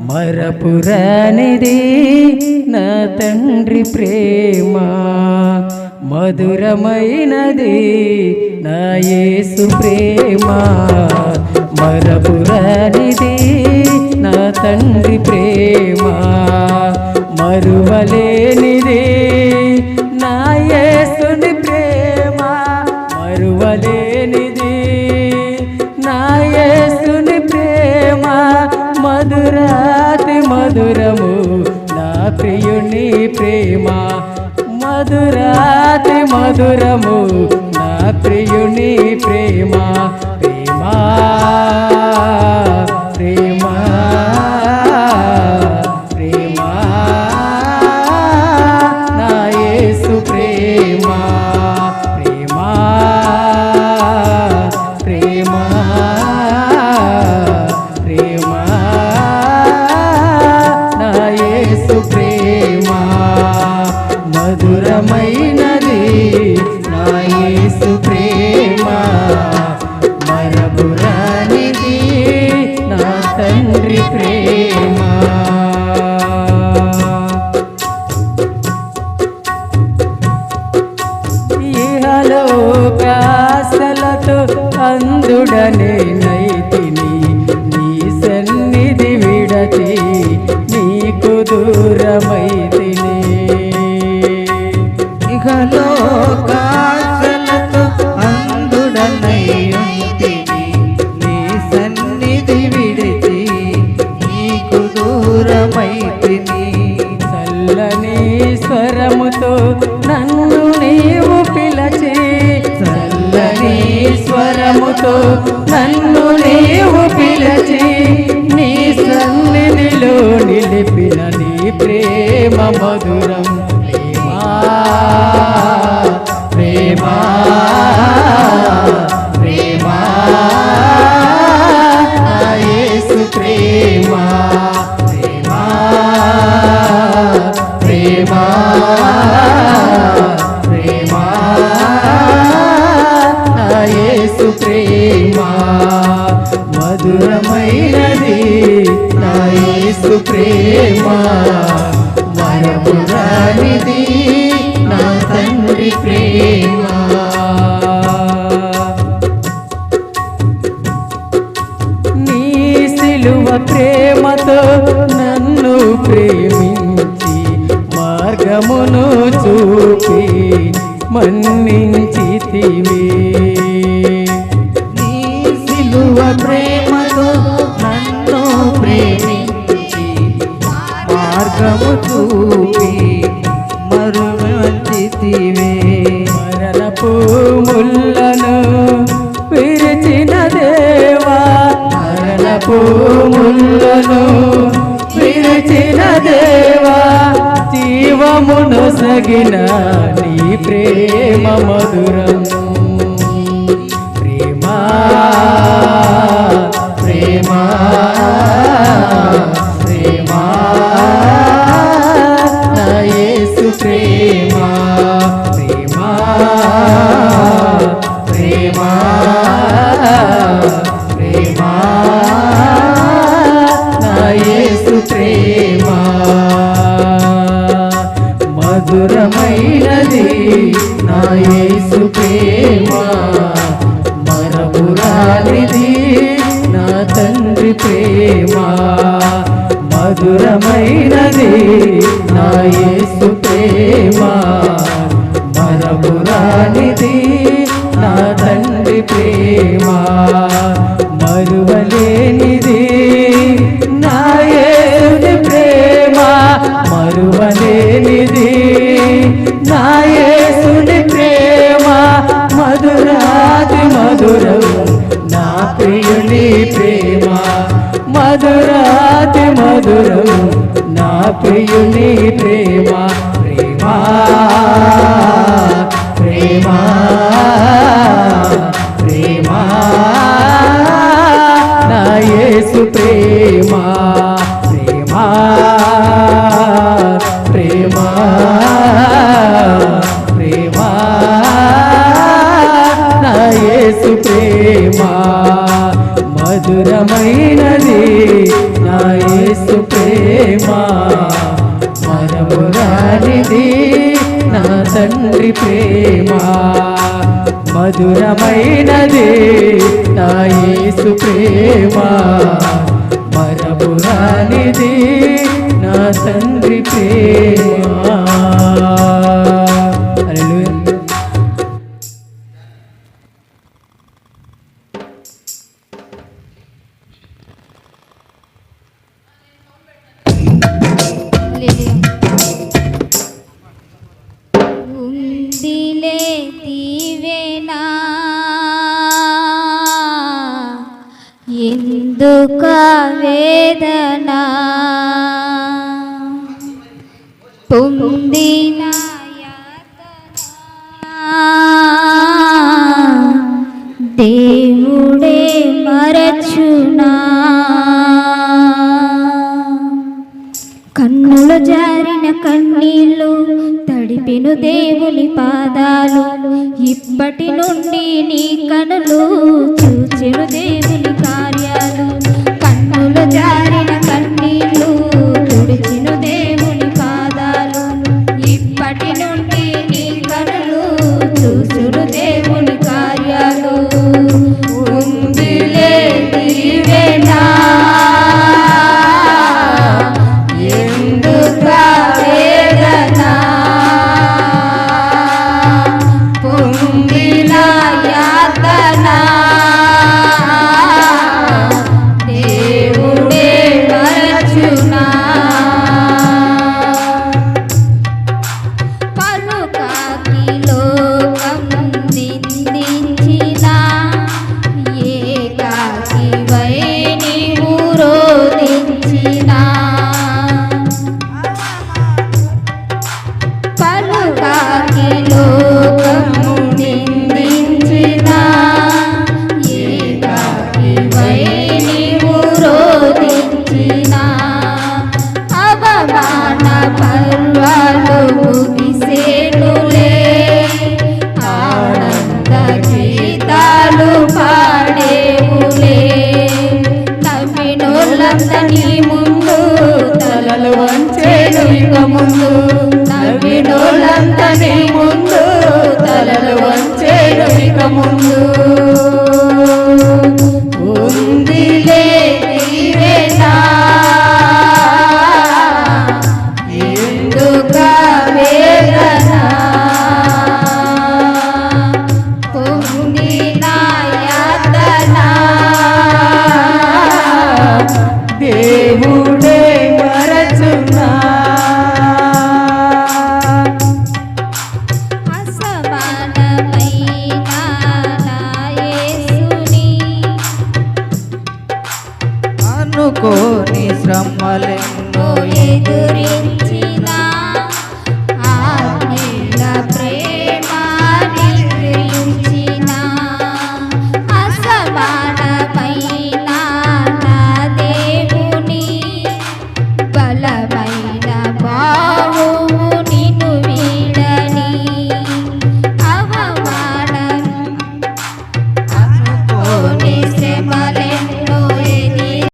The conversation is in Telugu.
మరపురానిది నా తండ్రి ప్రేమ, మధురమైనది నా యేసు ప్రేమ. మరపురానిది నా తండ్రి ప్రేమ, మరువలేనిది నా యేసుని ప్రేమ. మరువలేనిది నా యేసుని ప్రేమ, మధురాతి మధురము నా ప్రియుని ప్రేమ. మధురాతి మధురము నా ప్రియుని ప్రేమ. ప్రేమ ప్రేమ ప్రేమ నా యేసు ప్రేమ. ప్రేమ ప్రేమ ప్రేమ నా యేసు ప్రేమ, మధురమైనది నా యేసు ప్రేమ. మరపురానిది నా తండ్రి ప్రేమ. ఇహలోకాశలతో అందుడనే నైతిని, నీ సన్నిధి విడచి నీకు దూరమైతిని. ఇహలోకాశలతో అందుడనైతిని, నీ సన్నిధి విడిచి నీకు దూరమైతిని. చల్లని స్వరముతో నన్ను నీవు పిలచి, చల్లని స్వరముతో నన్ను నీవు పిలచి, నీ సన్నిధిలో నిలిపిన నీ ప్రేమ మధురం. ప్రేమ ప్రేమ నా యేసు ప్రేమ. ప్రేమ ప్రేమ ప్రేమ నా యేసు ప్రేమ, మధురమైనది నా యేసు ప్రేమ. మరపురానిది నా తండ్రి ప్రేమ. నీ సిలువ ప్రేమతో నన్ను ప్రేమించి మార్గమును చూపి మన్నించితివి. నీ సిలువ ప్రేమతో నన్ను ప్రేమించి మార్గము చూపి మరువంచితివే. మరణపు ముళ్ళను విరిచిన దేవా, మరణపు ముళ్ళను విరిచిన దేవా, జీవమును సగిన నీ ప్రేమ మధురం. ప్రేమ ప్రేమ ప్రేమ నా యేసు ప్రేమ. ప్రేమ ప్రేమ ప్రేమ నా యేసు ప్రేమ, మధురమైనది నా యేసు ప్రేమ. మరపురానిది నా తండ్రి ప్రేమ, మధురమైనది నా యేసు ప్రేమ. మరపురానిది నా తండ్రి ప్రేమ, మరువలేనిది నా యేసుని ప్రేమ. మరువలేనిది నా యేసుని ప్రేమ, మధురాతి మధురం నా ప్రియుని ప్రేమ. మధురాతి మధురం నా ప్రియుని ప్రేమ. ప్రేమ ప్రేమ ప్రేమ నా యేసు ప్రేమ. ప్రేమ ప్రేమ ప్రేమ నా యేసు ప్రేమ, మధురమైనది నా యేసు ప్రేమ. ప్రేమ మరపురానిది నా తండ్రి ప్రేమ మధురమైనది నా యేసు ప్రేమ మరపురానిది నా తండ్రి ప్రేమ. హల్లెలూయా. ఉందిలే దీవెనా ఎందుక వేదనా పొందిన దేవుడే మరచునా కన్నుల జారిన కన్నీళ్ళు తడిపెను దేవుని పాదాలు ఇప్పటి నుండి నీ కనులు చూచెను దేవుని కార్యాలు కన్నుల జారిన కన్నీళ్ళు తుడిచెను దేవుని పాదాలు ఇప్పటి నుండి నీ కనులు చూచెను దేవుని కార్యాలు ఉందిలే దీవెనా నవ్వినోళ్ళంతని ముందు తలలు వంచేను ఇక ముందు ఉందిలే దీవెనా ఎందుక వేదనా పొందిన యాతనా దేవుడే మరచునా అనుకోని శ్రమలెన్నో ఎదురించిన ఆత్మీయ ప్రేమ నిద్రించిన అసమానమైన నా దేవుని బలమైన